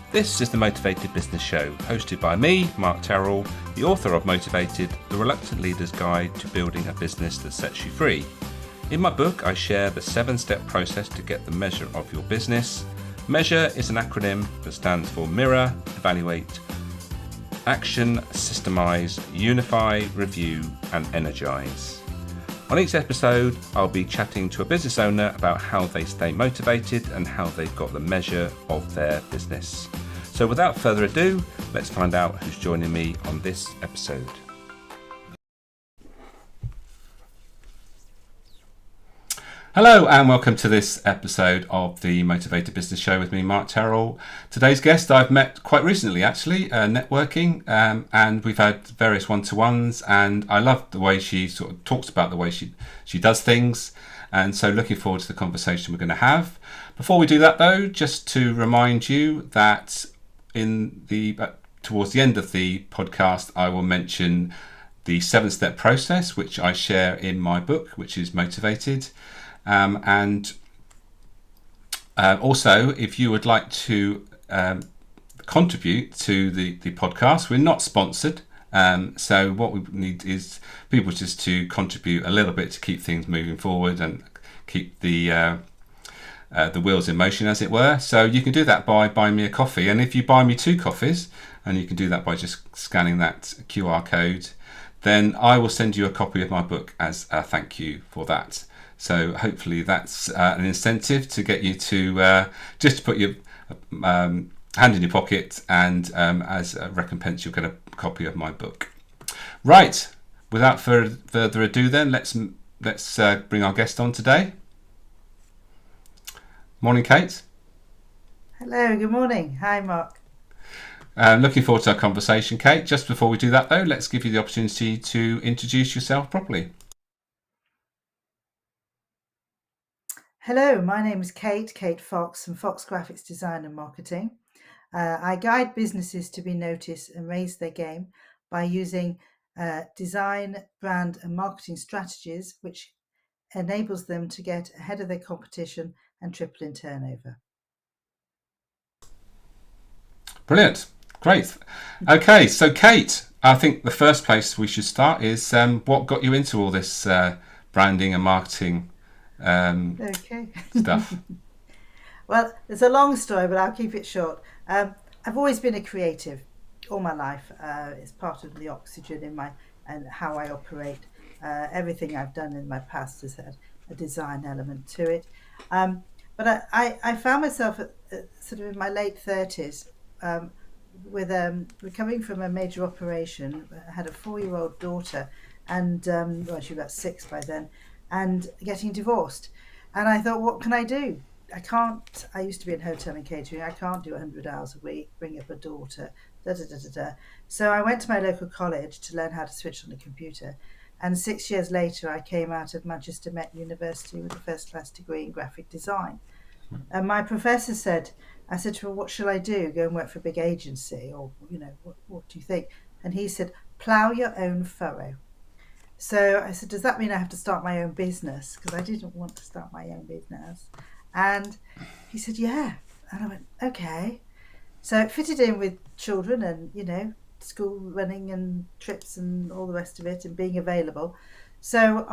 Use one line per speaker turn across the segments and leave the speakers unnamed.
This is the Motivated Business Show, hosted by me, Mark Terrell, the author of Motivated, the Reluctant Leader's Guide to Building a Business That Sets You Free. In my book, I share the 7-step process to get the measure of your business. M.E.A.S.U.R.E is an acronym that stands for Mirror, Evaluate, Action, Systemize, Unify, Review, and Energize. On each episode, I'll be chatting to a business owner about how they stay motivated and how they've got the measure of their business. So without further ado, let's find out who's joining me on this episode. Hello and welcome to this episode of the Motivated Business Show with me, Mark Terrell. Today's guest I've met quite recently, actually, networking, and we've had various one-to-ones, and I love the way she sort of talks about the way she does things, and so looking forward to the conversation we're going to have. Before we do that though, just to remind you that towards the end of the podcast I will mention the 7-step process which I share in my book, which is Motivated. Also, if you would like to contribute to the podcast, we're not sponsored. So what we need is people just to contribute a little bit to keep things moving forward and keep the wheels in motion, as it were. So you can do that by buying me a coffee. And if you buy me 2 coffees, and you can do that by just scanning that QR code, then I will send you a copy of my book as a thank you for that. So hopefully that's an incentive to get you to just put your hand in your pocket, and as a recompense you'll get a copy of my book. Right, without further ado then, let's bring our guest on today. Morning, Kate.
Hello, good morning. Hi, Mark.
Looking forward to our conversation, Kate. Just before we do that though, let's give you the opportunity to introduce yourself properly.
Hello, my name is Kate Fox from Fox Graphics Design and Marketing. I guide businesses to be noticed and raise their game by using design, brand and marketing strategies, which enables them to get ahead of their competition and triple in turnover.
Brilliant. Great. Okay, so Kate, I think the first place we should start is what got you into all this branding and marketing stuff?
Well, it's a long story, but I'll keep it short. I've always been a creative all my life. It's part of the oxygen in and how I operate. Everything I've done in my past has had a design element to it. But I found myself at sort of in my late 30s with recovering from a major operation. I had a 4-year-old daughter, and she was about 6 by then, and getting divorced. And I thought, what can I do? I used to be in hotel and catering. I can't do 100 hours a week, bring up a daughter, So I went to my local college to learn how to switch on the computer. And 6 years later, I came out of Manchester M.E.A.S.U.R.E University with a first-class degree in graphic design. And my professor said, I said to her, what shall I do? Go and work for a big agency? Or, what do you think? And he said, plough your own furrow. So I said, does that mean I have to start my own business? Because I didn't want to start my own business. And he said, yeah. And I went, okay. So it fitted in with children and, school running and trips and all the rest of it and being available. So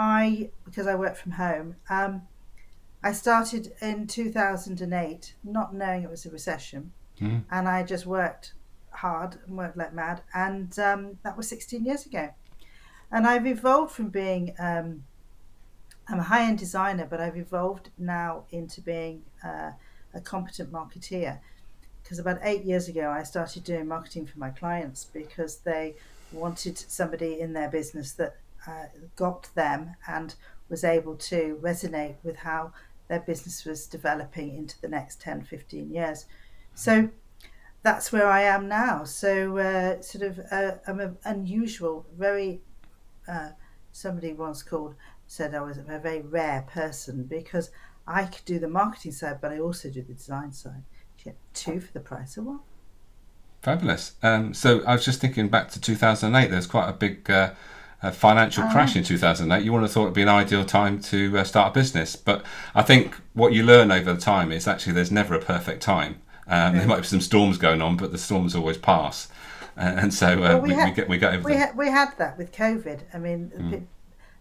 because I work from home, I started in 2008, not knowing it was a recession. And I just worked hard and worked like mad. And that was 16 years ago. And I've evolved from being, I'm a high-end designer, but I've evolved now into being a competent marketeer. Because about 8 years ago, I started doing marketing for my clients because they wanted somebody in their business that got them and was able to resonate with how their business was developing into the next 10, 15 years. So that's where I am now. So I'm an unusual, very... somebody once said I was a very rare person because I could do the marketing side, but I also do the design side. You get 2 for the price of 1.
Fabulous. So I was just thinking back to 2008. There's quite a big financial crash in 2008. You would have thought it'd be an ideal time to start a business, but I think what you learn over the time is actually there's never a perfect time. There
No.
might be some storms going on, but the storms always pass, and so
Well,
we get over them.
we had that with COVID. I mean,
Mm,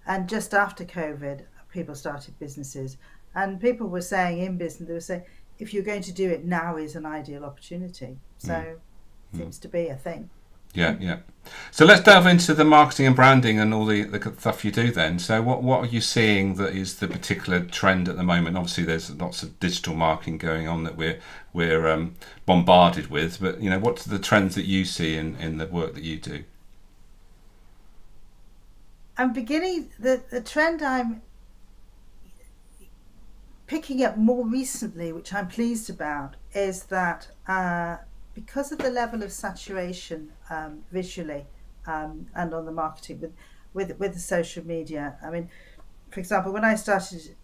and just after COVID, people started businesses, and people were saying in business, they were saying, if you're going to do it, now is an ideal opportunity.
mm,
So,
mm.
seems to be a thing.
Yeah, yeah. So let's delve into the marketing and branding and all the good stuff you do then. So what are you seeing that is the particular trend at the moment? Obviously, there's lots of digital marketing going on that we're bombarded with. But what's the trends that you see in the work that you do?
I'm beginning the trend I'm picking up more recently, which I'm pleased about, is that because of the level of saturation visually and on the marketing with the social media. I mean, for example, when I started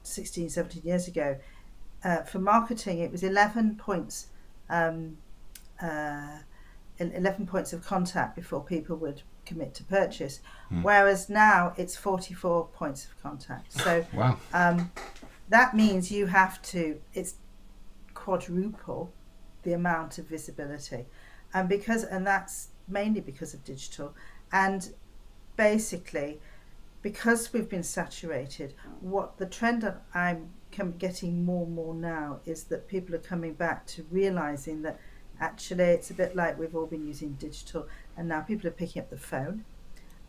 16, 17 years ago, for marketing, it was 11 points, um, uh, 11 points of contact before people would commit to purchase,
Mm.
whereas now it's 44 points of contact. So
Wow.
um, that means it's quadruple the amount of visibility. And that's mainly because of digital. And basically, because we've been saturated, what the trend that I'm getting more and more now is that people are coming back to realizing that actually it's a bit like we've all been using digital, and now people are picking up the phone.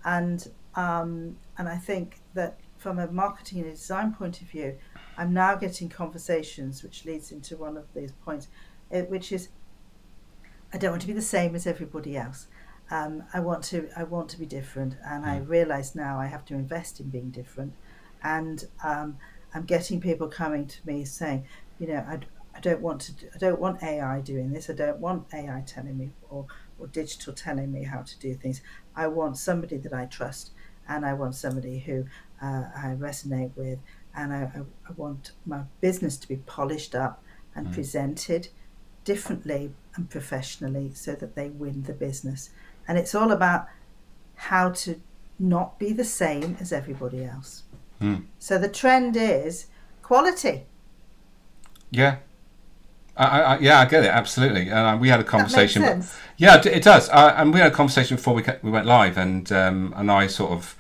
And I think that from a marketing and design point of view, I'm now getting conversations, which leads into one of these points, which is I don't want to be the same as everybody else. I want to be different, and I
Mm.
realise now I have to invest in being different. And I'm getting people coming to me saying, I don't want I don't want AI doing this. I don't want AI telling me or digital telling me how to do things. I want somebody that I trust, and I want somebody who I resonate with, and I want my business to be polished up and
Mm.
presented differently and professionally so that they win the business. And it's all about how to not be the same as everybody else.
Mm.
So the trend is quality.
Yeah. Yeah, I get it absolutely. And we had a
That makes
conversation, but
sense.
yeah, it does. And we had a conversation before we went live, and I sort of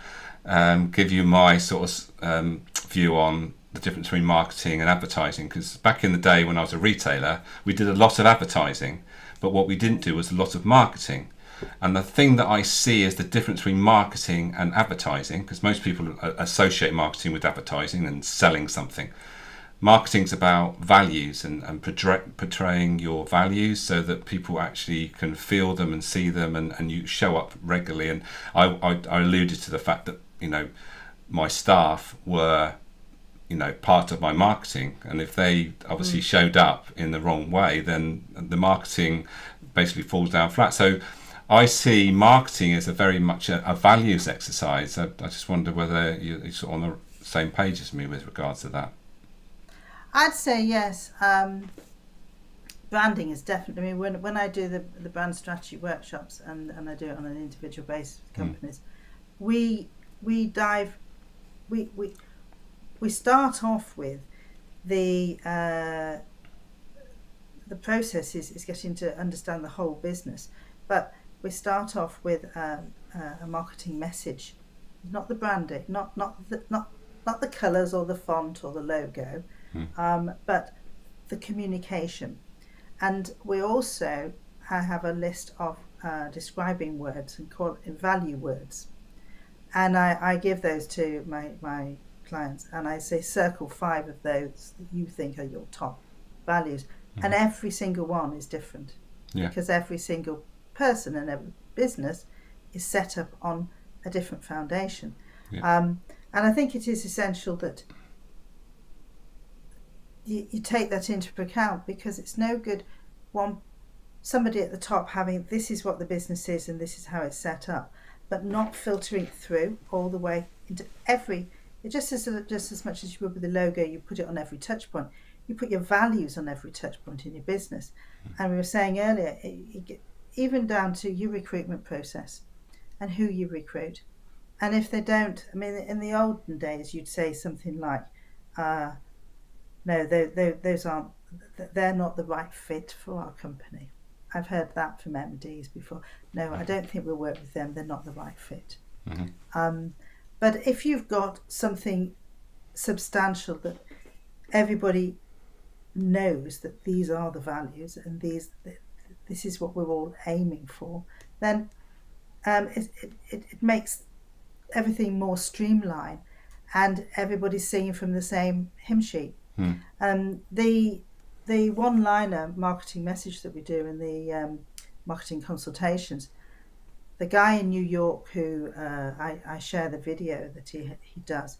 give you my sort of view on the difference between marketing and advertising. Because back in the day when I was a retailer, we did a lot of advertising, but what we didn't do was a lot of marketing. And the thing that I see is the difference between marketing and advertising, because most people associate marketing with advertising and selling something. Marketing's about values and portraying your values so that people actually can feel them and see them, and you show up regularly. And I alluded to the fact that my staff were part of my marketing, and if they obviously showed up in the wrong way, then the marketing basically falls down flat. So I see marketing as a very much a values exercise. I just wonder whether you're sort of on the same page as me with regards to that.
I'd say yes. Branding is definitely. I mean, when I do the brand strategy workshops and I do it on an individual basis with
Mm.
companies, we we dive we we we start off with the uh, the process is getting to understand the whole business, but we start off with a marketing message, not the branding, not the colours or the font or the logo,
Mm.
but the communication. And we also have a list of describing words and call it value words, and I give those to my clients, and I say circle 5 of those that you think are your top values, and every single one is different
Yeah.
because every single person and every business is set up on a different foundation.
Yeah.
And I think it is essential that you take that into account, because it's no good one somebody at the top having this is what the business is and this is how it's set up, but not filtering through all the way into every. Just as much as you would with the logo, you put it on every touch point. You put your values on every touch point in your business. And we were saying earlier, even down to your recruitment process and who you recruit. And if they don't, I mean, in the olden days, you'd say something like, uh, no, those aren't. They're not the right fit for our company. I've heard that from MDs before. No, I don't think we'll work with them. They're not the right fit.
Mm-hmm.
But if you've got something substantial that everybody knows that these are the values and this is what we're all aiming for, then it makes everything more streamlined, and everybody's singing from the same hymn sheet.
Mm.
The one-liner marketing message that we do in the marketing consultations, the guy in New York who I share the video that he does.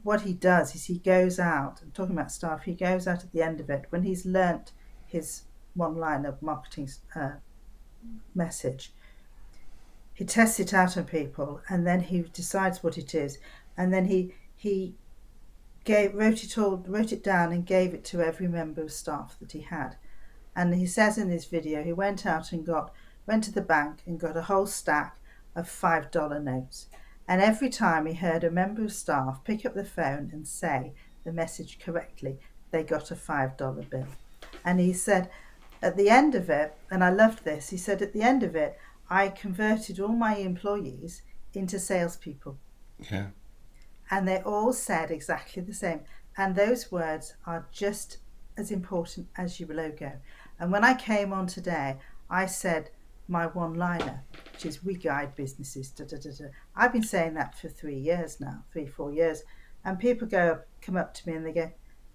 What he does is he goes out, talking about staff, he goes out at the end of it when he's learnt his one-liner marketing message. He tests it out on people, and then he decides what it is, and then he wrote it down and gave it to every member of staff that he had. And he says in this video, he went out and went to the bank and got a whole stack of $5 notes. And every time he heard a member of staff pick up the phone and say the message correctly, they got a $5 bill. And he said at the end of it, and I loved this, he said at the end of it, I converted all my employees into salespeople.
Yeah.
And they all said exactly the same. And those words are just as important as your logo. And when I came on today, I said my one-liner, which is we guide businesses. Da, da, da, da. I've been saying that for 3 years now, 4 years. And people come up to me and they go,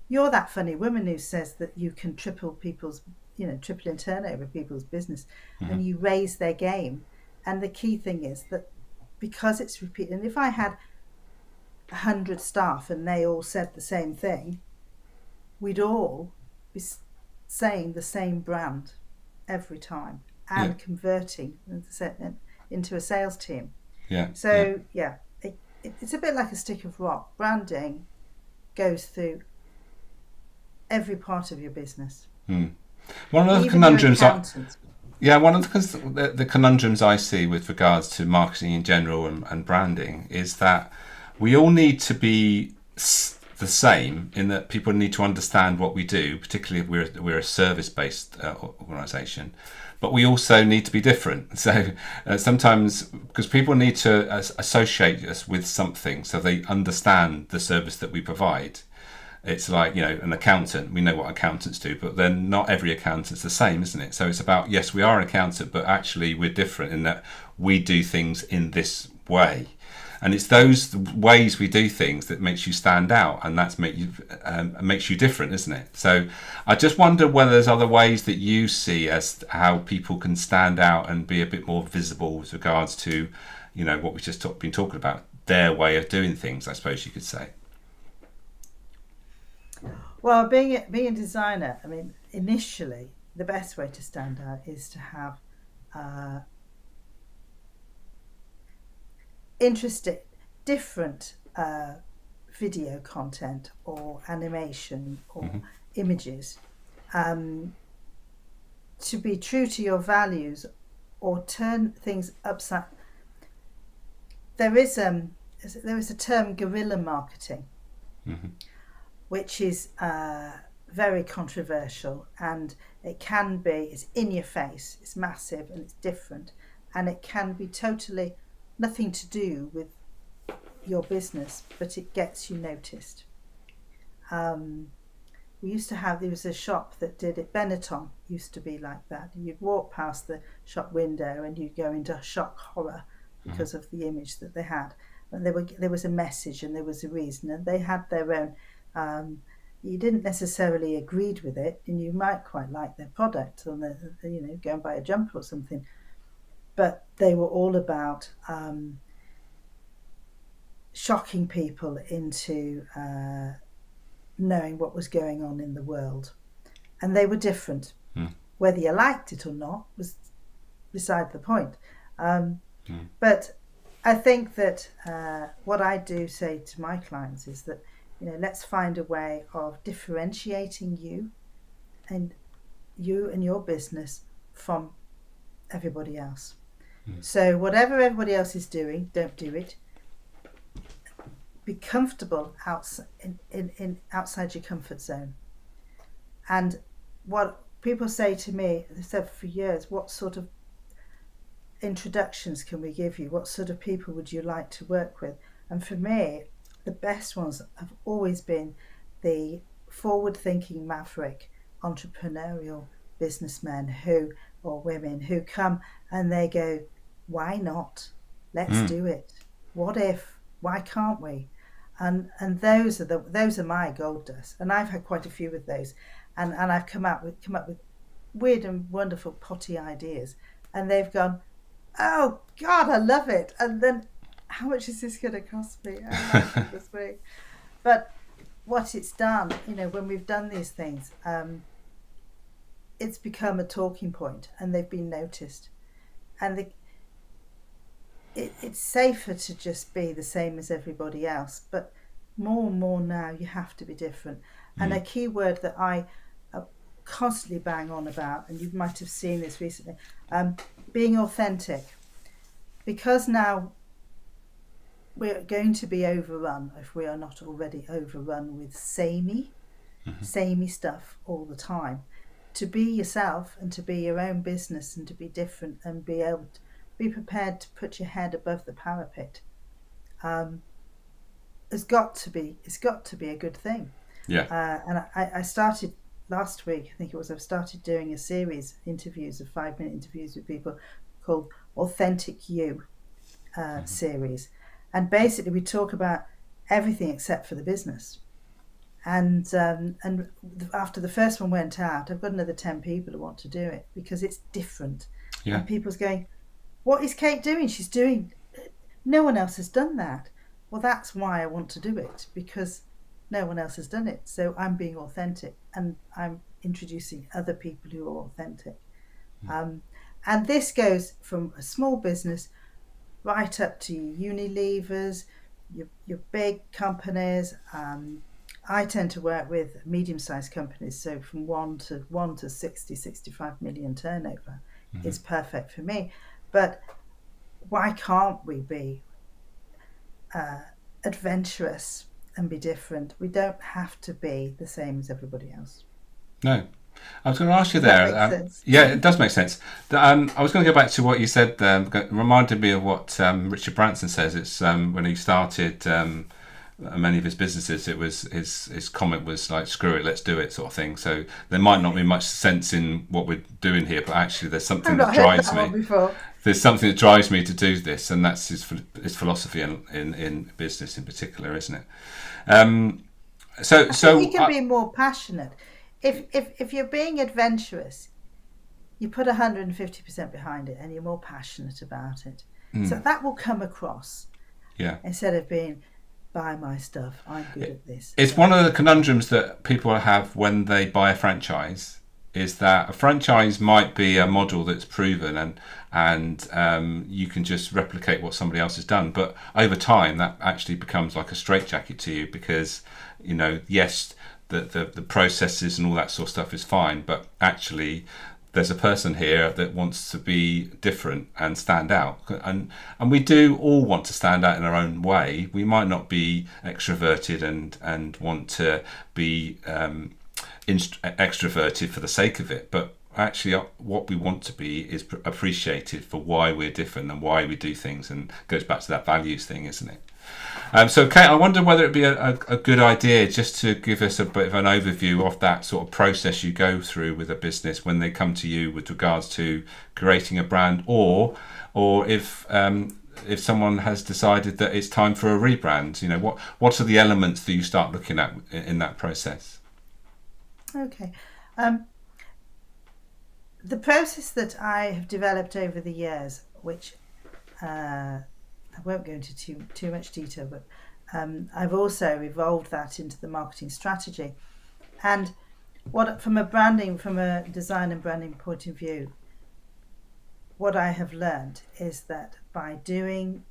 you're that funny woman who says that you can triple in turnover people's business, and you raise their game. And the key thing is that because it's repeated, and if I had 100 staff and they all said the same thing, we'd all be saying the same brand every time and converting into a sales team.
Yeah.
So it's a bit like a stick of rock. Branding goes through every part of your business.
One of the conundrums one of the conundrums I see with regards to marketing in general and branding is that we all need to be the same, in that people need to understand what we do, particularly if we're a service-based organisation, but we also need to be different. So sometimes, because people need to associate us with something so they understand the service that we provide. It's like, an accountant, we know what accountants do, but then not every accountant's the same, isn't it? So it's about, yes, we are an accountant, but actually we're different in that we do things in this way. And it's those ways we do things that makes you stand out, and that's makes you different, isn't it? So I just wonder whether there's other ways that you see as how people can stand out and be a bit more visible with regards to, what we've just been talking about, their way of doing things, I suppose you could say.
Well, being a designer, I mean, initially, the best way to stand out is to have interesting, different video content or animation or images, to be true to your values or turn things upside. There is a term, guerrilla marketing, which is very controversial, and it's in your face, it's massive and it's different, and it can be totally nothing to do with your business, but it gets you noticed. There was a shop that did it, Benetton used to be like that. You'd walk past the shop window and you'd go into shock horror because of the image that they had. And there was a message and there was a reason, and they had their own. You didn't necessarily agree with it, and you might quite like their product, or go and buy a jumper or something. But they were all about shocking people into knowing what was going on in the world, and they were different. Whether you liked it or not was beside the point. But I think that what I do say to my clients is that, let's find a way of differentiating you and your business from everybody else. So whatever everybody else is doing, don't do it. be comfortable outside your comfort zone. And what people say to me, they've said for years, what sort of introductions can we give you? What sort of people would you like to work with? And for me, the best ones have always been the forward thinking maverick entrepreneurial businessmen who or women who come and they go, why not? Let's
Mm.
do it. What if? Why can't we? And those are my gold dust. And I've had quite a few of those. And I've come up with weird and wonderful potty ideas. And they've gone, oh God, I love it. And then how much is this going to cost me? Oh my goodness me. But what it's done, when we've done these things, it's become a talking point and they've been noticed. And it's safer to just be the same as everybody else. But more and more now, you have to be different. And a key word that I constantly bang on about, and you might have seen this recently, being authentic. Because now we're going to be overrun, if we are not already overrun, with samey stuff all the time. To be yourself and to be your own business and to be different and be able to be prepared to put your head above the parapet, it's got to be a good thing.
Yeah.
And I started last week, I think it was, I've started doing a series of interviews, of 5-minute interviews with people called Authentic You series. And basically we talk about everything except for the business. And after the first one went out, I've got another 10 people who want to do it because it's different.
Yeah.
And people's going, what is Kate doing? She's doing, no one else has done that. Well, that's why I want to do it, because no one else has done it. So I'm being authentic and I'm introducing other people who are authentic. And this goes from a small business right up to Unilevers, your big companies. I tend to work with medium-sized companies, so from 1 to 60, 65 million turnover is perfect for me. But why can't we be adventurous and be different? We don't have to be the same as everybody else.
No. I was going to ask you
Does that
there.
make sense?
Yeah, it does make sense. I was going to go back to what you said. It reminded me of what Richard Branson says. It's when he started many of his businesses. It was his comment was like, "Screw it, let's do it," sort of thing. So there might not be much sense in what we're doing here, but actually there's something
I've
that
not heard
drives
that one
me.
before.
There's something that drives me to do this, and that's his philosophy in business in particular, isn't it?
I think you can be more passionate. If you're being adventurous, you put 150% behind it and you're more passionate about it. So that will come across.
Yeah.
Instead of being, buy my stuff, I'm good at this.
It's one of the conundrums that people have when they buy a franchise, is that a franchise might be a model that's proven and you can just replicate what somebody else has done, but over time that actually becomes like a straitjacket to you, because yes, the processes and all that sort of stuff is fine, but actually there's a person here that wants to be different and stand out, and we do all want to stand out in our own way. We might not be extroverted and want to be extroverted for the sake of it, but actually what we want to be is appreciated for why we're different and why we do things, and it goes back to that values thing, isn't it? So Kate, I wonder whether it'd be a good idea just to give us a bit of an overview of that sort of process you go through with a business when they come to you with regards to creating a brand, or if someone has decided that it's time for a rebrand. What are the elements that you start looking at in that process?
Okay. The process that I have developed over the years, which I won't go into too much detail, but I've also evolved that into the marketing strategy. And from a design and branding point of view, what I have learned is that by getting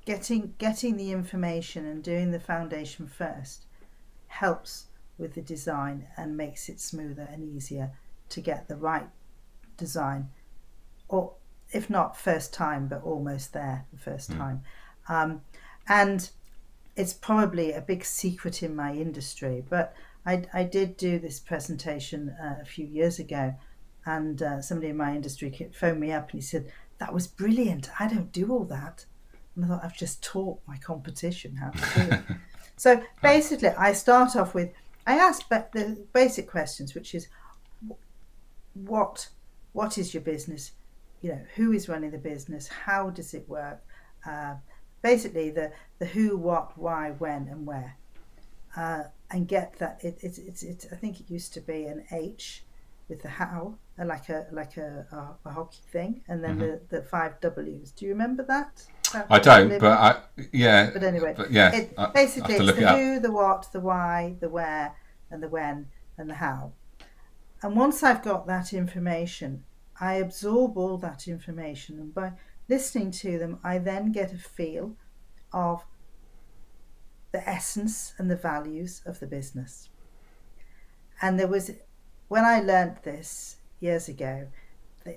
the information and doing the foundation first helps with the design and makes it smoother and easier to get the right design, or if not first time, but almost there the first time. And it's probably a big secret in my industry, but I did do this presentation a few years ago, and somebody in my industry phoned me up and he said, "That was brilliant. I don't do all that." And I thought, I've just taught my competition how to do it. So
Right.
basically, I start off with, I ask the basic questions, which is, what what is your business? Who is running the business? How does it work? Uh, Basically, the who, what, why, when, and where, and get that. It's I think it used to be an H with the how, like a hockey thing, and then
Hmm.
the five W's. Do you remember that
I
for a
don't,
living?
yeah,
But anyway,
but yeah,
it
I have
basically
to
it's
look
the
it up.
who, the what, the why, the where, and the when, and the how. And once I've got that information, I absorb all that information, and by listening to them, I then get a feel of the essence and the values of the business. And when I learnt this years ago,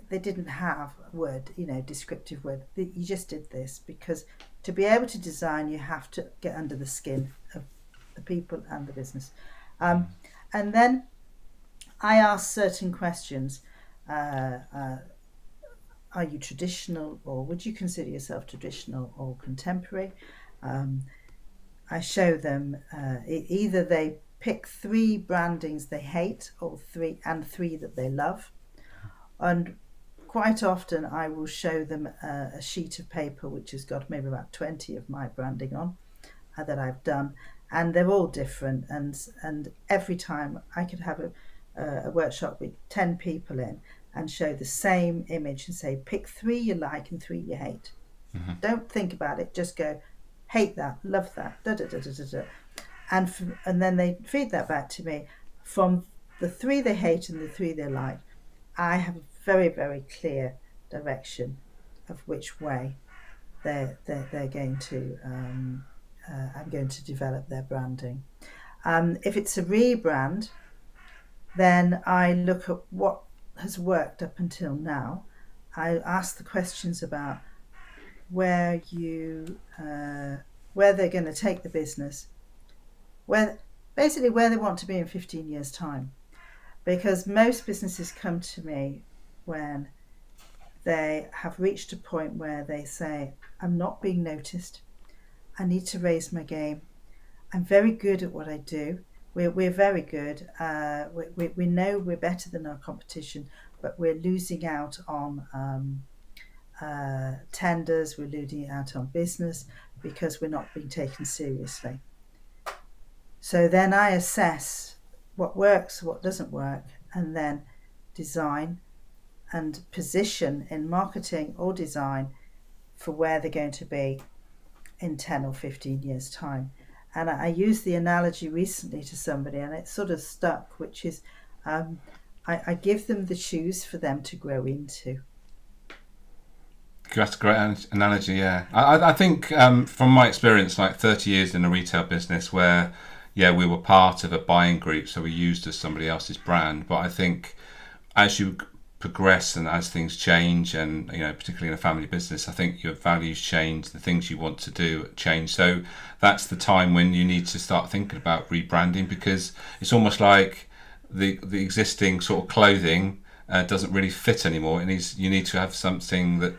they didn't have a word, descriptive word. You just did this because to be able to design, you have to get under the skin of the people and the business. And then I ask certain questions. Uh, uh, are you traditional, or would you consider yourself traditional or contemporary? Um, I show them either they pick three brandings they hate, or three that they love. And quite often I will show them a sheet of paper which has got maybe about 20 of my branding on, that I've done, and they're all different. And every time I could have a workshop with 10 people in and show the same image and say, pick three you like and three you hate. Don't think about it, just go, hate that, love that, da da da da da da. And then they feed that back to me. From the three they hate and the three they like, I have a very, very clear direction of which way they're going to. I'm going to develop their branding. If it's a rebrand, then I look at what has worked up until now. I ask the questions about where where they're going to take the business, where basically where they want to be in 15 years' time. Because most businesses come to me when they have reached a point where they say, I'm not being noticed. I need to raise my game. I'm very good at what I do. We're very good. We know we're better than our competition, but we're losing out on tenders, we're losing out on business because we're not being taken seriously. So then I assess what works, what doesn't work, and then design and position in marketing or design for where they're going to be in 10 or 15 years' time. And I used the analogy recently to somebody, and it sort of stuck, which is I give them the shoes for them to grow into.
That's a great analogy. Yeah, I think from my experience, like 30 years in a retail business, where yeah we were part of a buying group, so we used as somebody else's brand. But I think as you progress and as things change, and particularly in a family business, I think your values change, the things you want to do change. So that's the time when you need to start thinking about rebranding, because it's almost like the existing sort of clothing doesn't really fit anymore. You need to have something that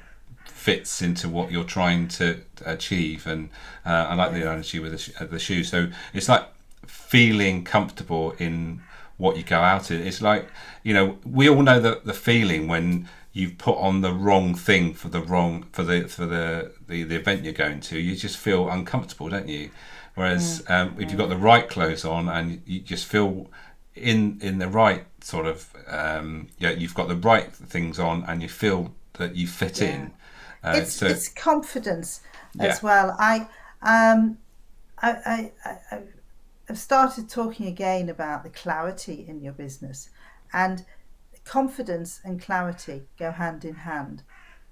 fits into what you're trying to achieve. And I like the
Yeah.
analogy with the shoe. So it's like feeling comfortable in what you go out in. It's like, we all know the feeling when you've put on the wrong thing for the event you're going to. You just feel uncomfortable, don't you? Whereas if you've got the right clothes on and you just feel in the right sort of you've got the right things on and you feel that you fit
Yeah.
in.
It's
So
it's confidence
yeah.
as well. Um I've started talking again about the clarity in your business, and confidence and clarity go hand in hand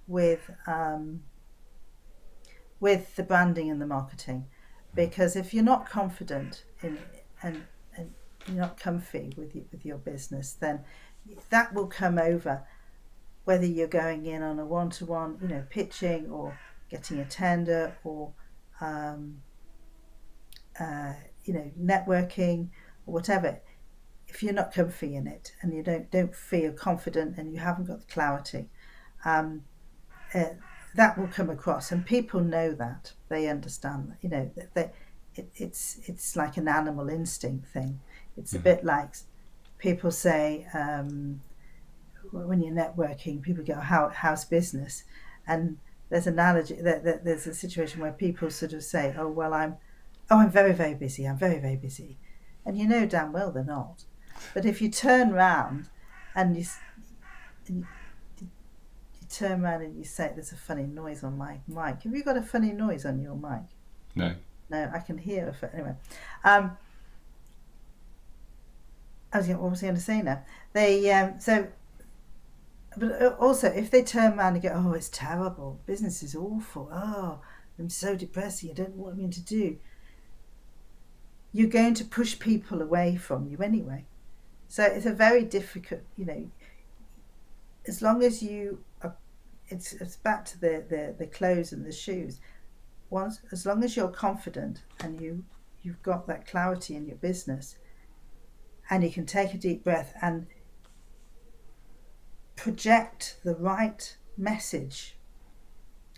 with the branding and the marketing. Because if you're not confident and you're not comfy with your business, then that will come over whether you're going in on a one-to-one, pitching, or getting a tender, or um, networking or whatever, if you're not comfy in it and you don't feel confident and you haven't got the clarity, um, uh, that will come across, and people know that. They understand that, it's like an animal instinct thing. It's a bit like people say, when you're networking, people go, how's business? And there's an analogy that there's a situation where people sort of say, oh well, I'm very, very busy, I'm very, very busy, and you know damn well they're not. But if you turn around and and you turn around and you say, there's a funny noise on my mic. Have you got a funny noise on your mic?
No.
No, I can hear anyway. What was I going to say now? But also, if they turn around and go, oh, it's terrible, business is awful, oh, I'm so depressing, I don't know what I'm going to do, you're going to push people away from you anyway. So it's a very difficult, as long as you are, it's back to the clothes and the shoes. As long as you're confident and you've got that clarity in your business, and you can take a deep breath and project the right message,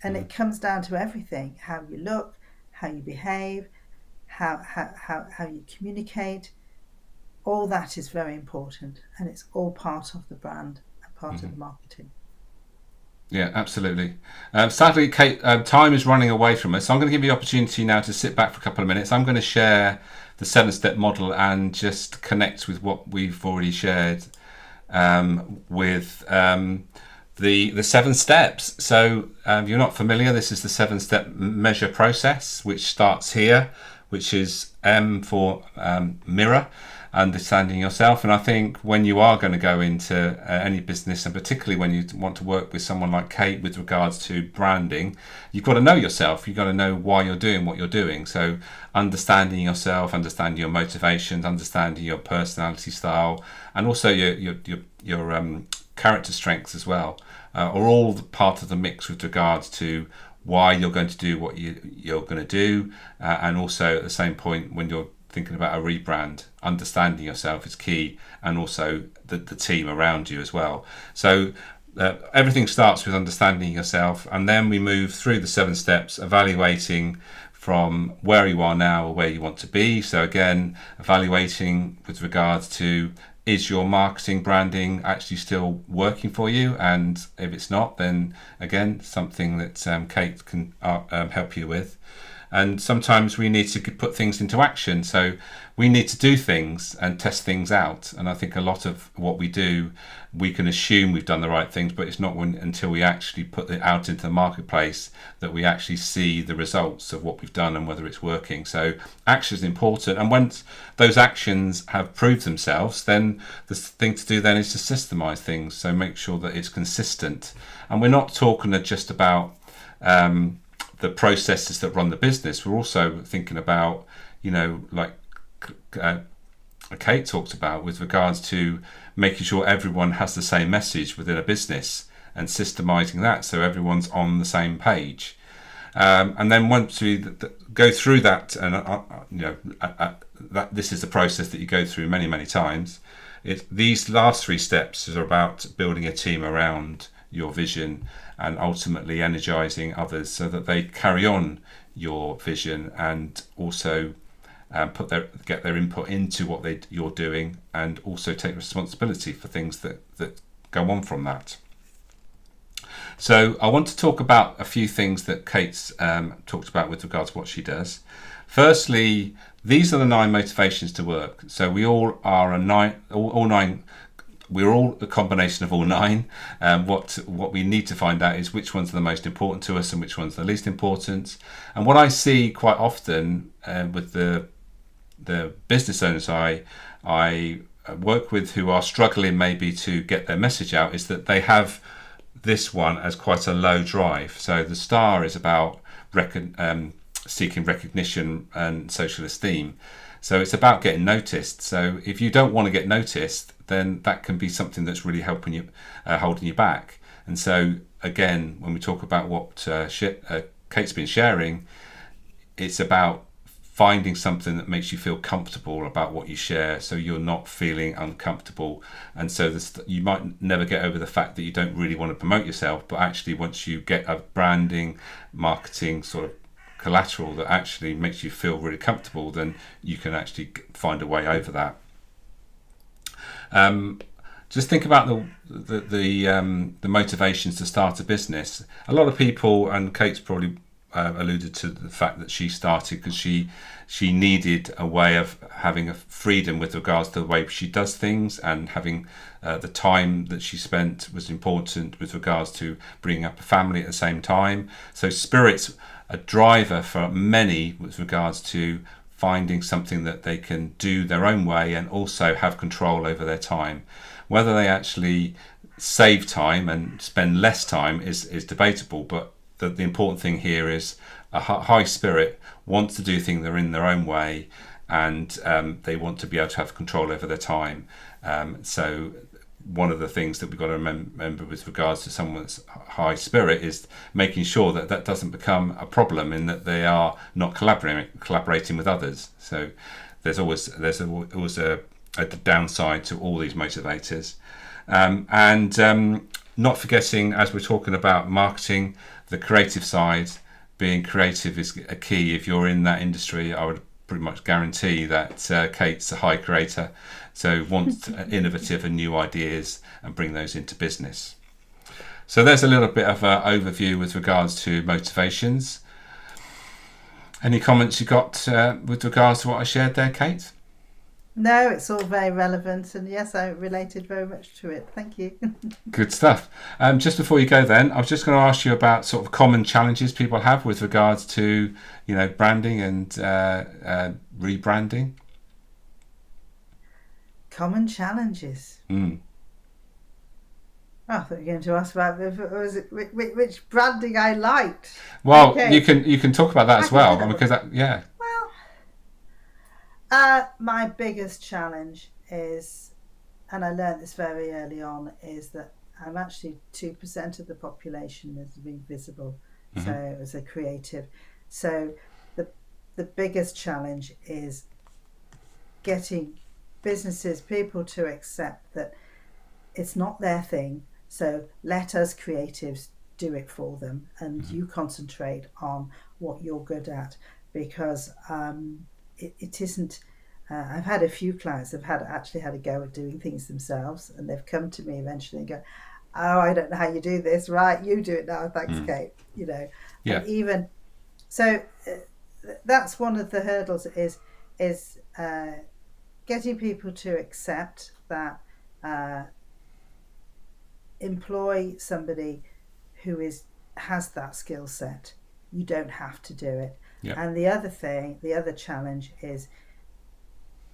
and it comes down to everything: how you look, how you behave, how you communicate. All that is very important, and it's all part of the brand and part of the marketing.
Yeah, absolutely. Sadly, Kate, time is running away from us. So I'm going to give you the opportunity now to sit back for a couple of minutes. I'm going to share the 7-step model and just connect with what we've already shared with the 7 steps. So if you're not familiar, this is the 7-step measure process, which starts here, which is M for mirror, understanding yourself. And I think when you are going to go into any business, and particularly when you want to work with someone like Kate with regards to branding, you've got to know yourself. You've got to know why you're doing what you're doing. So understanding yourself, understanding your motivations, understanding your personality style, and also your character strengths as well, are all part of the mix with regards to why you're going to do what you're going to do, and also at the same point when you're thinking about a rebrand, understanding yourself is key, and also the team around you as well. So everything starts with understanding yourself, and then we move through the 7 steps, evaluating from where you are now or where you want to be. So again, evaluating with regards to, is your marketing branding actually still working for you? And if it's not, then again, something that Kate can help you with. And sometimes we need to put things into action. So we need to do things and test things out. And I think a lot of what we do, we can assume we've done the right things, but it's not until we actually put it out into the marketplace that we actually see the results of what we've done and whether it's working. So action is important. And once those actions have proved themselves, then the thing to do then is to systemize things. So make sure that it's consistent. And we're not talking just about the processes that run the business. We're also thinking about, like Kate talked about, with regards to making sure everyone has the same message within a business and systemizing that so everyone's on the same page. And then once we go through that, and that this is the process that you go through many, many times. These last 3 steps are about building a team around your vision and ultimately energizing others so that they carry on your vision and also get their input into what you're doing, and also take responsibility for things that go on from that. So I want to talk about a few things that Kate's talked about with regards to what she does. Firstly, these are the 9 motivations to work. So we all are all 9. We're all a combination of all 9. What we need to find out is which ones are the most important to us and which ones are the least important. And what I see quite often with the business owners I work with who are struggling maybe to get their message out is that they have this one as quite a low drive. So the star is about seeking recognition and social esteem. So it's about getting noticed. So if you don't want to get noticed, then that can be something that's really helping you, holding you back. And so again, when we talk about what Kate's been sharing, it's about finding something that makes you feel comfortable about what you share, so you're not feeling uncomfortable. And so you might never get over the fact that you don't really want to promote yourself, but actually once you get a branding, marketing sort of collateral that actually makes you feel really comfortable, then you can actually find a way over that. Just think about the motivations to start a business. A lot of people, and Kate's probably alluded to the fact that she started because she needed a way of having a freedom with regards to the way she does things, and having the time that she spent was important with regards to bringing up a family at the same time. So spirit's a driver for many with regards to finding something that they can do their own way and also have control over their time. Whether they actually save time and spend less time is debatable, but the important thing here is a high spirit wants to do things that are in their own way, and they want to be able to have control over their time. So one of the things that we've got to remember with regards to someone's high spirit is making sure that that doesn't become a problem, in that they are not collaborating with others. So there's always a downside to all these motivators, and not forgetting, as we're talking about marketing, the creative side. Being creative is a key. If you're in that industry, I would pretty much guarantee that Kate's a high creator, so wants innovative and new ideas and bring those into business. So there's a little bit of an overview with regards to motivations. Any comments you got with regards to what I shared there, Kate?
No, it's all very relevant, and yes, I related very much to it. Thank you.
Good stuff. Just before you go then, I was just going to ask you about sort of common challenges people have with regards to, branding and rebranding.
Common challenges.
Mm.
Oh, I thought you were going to ask about which branding I liked.
Well,
okay.
you can talk about that as well, because yeah.
My biggest challenge is, and I learned this very early on, is that I'm actually 2% of the population as being visible. Mm-hmm. So as a creative, so the biggest challenge is getting people to accept that it's not their thing. So let us creatives do it for them, and you concentrate on what you're good at, because it isn't. I've had a few clients that have actually had a go at doing things themselves, and they've come to me eventually and go, "Oh, I don't know how you do this. Right, you do it now. Thanks, Kate." Yeah. And even so, that's one of the hurdles is getting people to accept that employ somebody who has that skill set. You don't have to do it. Yeah. And the other challenge is,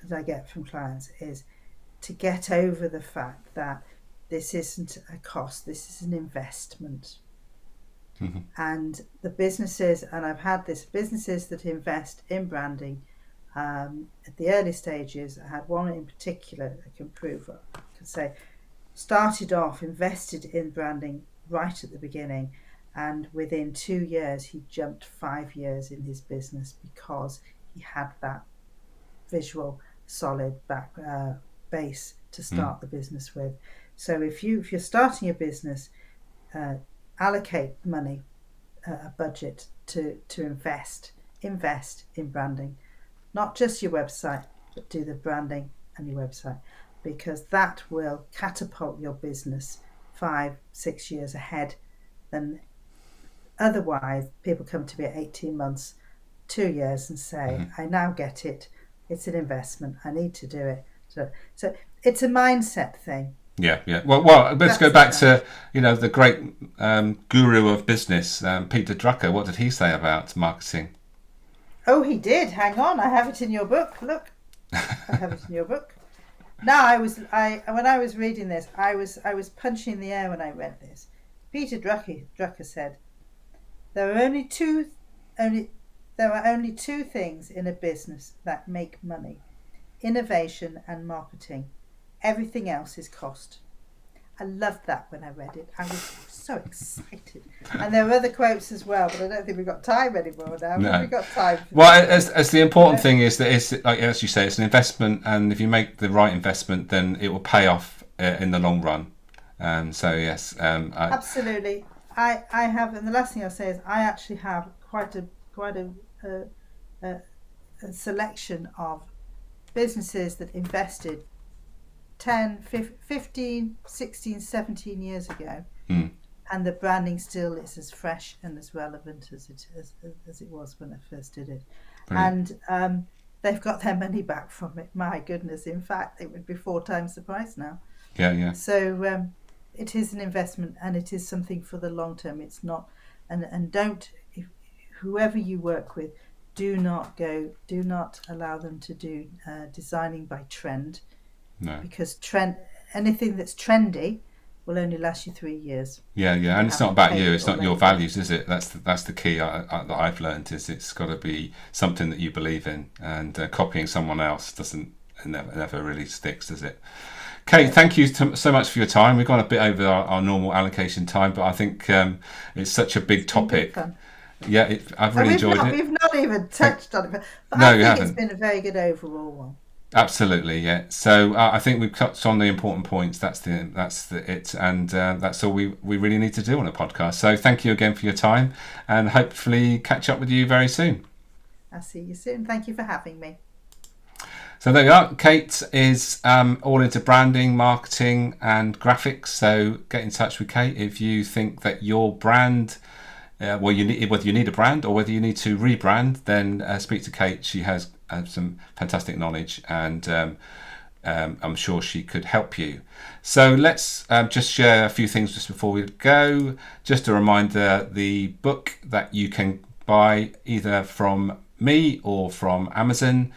that I get from clients, is to get over the fact that this isn't a cost, this is an investment. Mm-hmm. And the businesses, and I've had this, businesses that invest in branding at the early stages, I had one in particular I can prove, I can say, started off, invested in branding right at the beginning, and within 2 years he jumped 5 years in his business because he had that visual solid base to start the business with. So if you're starting a business, allocate money, a budget to invest in branding, not just your website, but do the branding and your website, because that will catapult your business 5-6 years ahead than otherwise. People come to me at 18 months, 2 years, and say, I now get it. It's an investment. I need to do it. So it's a mindset thing.
Yeah. Well, let's go back to the great guru of business, Peter Drucker. What did he say about marketing?
Oh, he did. Hang on, I have it in your book. Look, I have it in your book. Now, when I was reading this, I was punching the air when I read this. Peter Drucker said, there are only two things in a business that make money: innovation and marketing. Everything else is cost. I loved that when I read it. I was so excited. And there were other quotes as well, but I don't think we've got time anymore now.
No.
Have we got time?
Well, as the important thing is that it's, like as you say, it's an investment, and if you make the right investment, then it will pay off in the long run. So yes,
absolutely. I have, and the last thing I'll say is I actually have quite a selection of businesses that invested 10, 15, 16, 17 years ago, and the branding still is as fresh and as relevant as it was when I first did it. Brilliant. And they've got their money back from it. My goodness, in fact, it would be 4 times the price now.
Yeah.
So it is an investment, and it is something for the long term. It's not, and don't, whoever you work with, do not allow them to do designing by trend.
No.
Because anything that's trendy will only last you 3 years.
Yeah, and it's not about you. It's not your values, is it? That's the key that I've learned, is it's got to be something that you believe in, and copying someone else never really sticks, does it? Kate, thank you so much for your time. We've gone a bit over our normal allocation time, but I think it's such a big topic. Yeah, I've really enjoyed it.
We've not even touched on it, but
no,
I think it's been a very good overall one.
Absolutely, yeah. So I think we've touched on the important points. That's it, and that's all we really need to do on a podcast. So thank you again for your time, and hopefully catch up with you very soon.
I'll see you soon. Thank you for having me.
So there you are. Kate is all into branding, marketing, and graphics. So get in touch with Kate if you think that your brand, whether you need a brand or whether you need to rebrand. Then speak to Kate. She has some fantastic knowledge, and I'm sure she could help you. So let's just share a few things just before we go. Just a reminder, the book that you can buy either from me or from Amazon,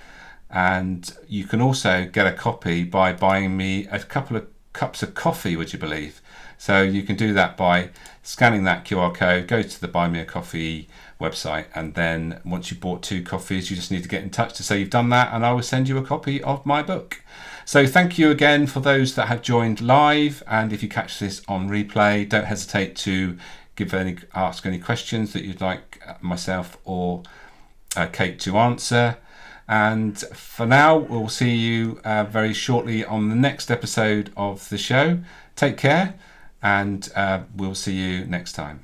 and you can also get a copy by buying me a couple of cups of coffee, would you believe? So you can do that by scanning that QR code, go to the Buy Me a Coffee website, and then once you've bought 2 coffees, you just need to get in touch to say you've done that, and I will send you a copy of my book. So thank you again for those that have joined live, and if you catch this on replay, don't hesitate to ask any questions that you'd like myself or Kate to answer. And for now, we'll see you very shortly on the next episode of the show. Take care, and we'll see you next time.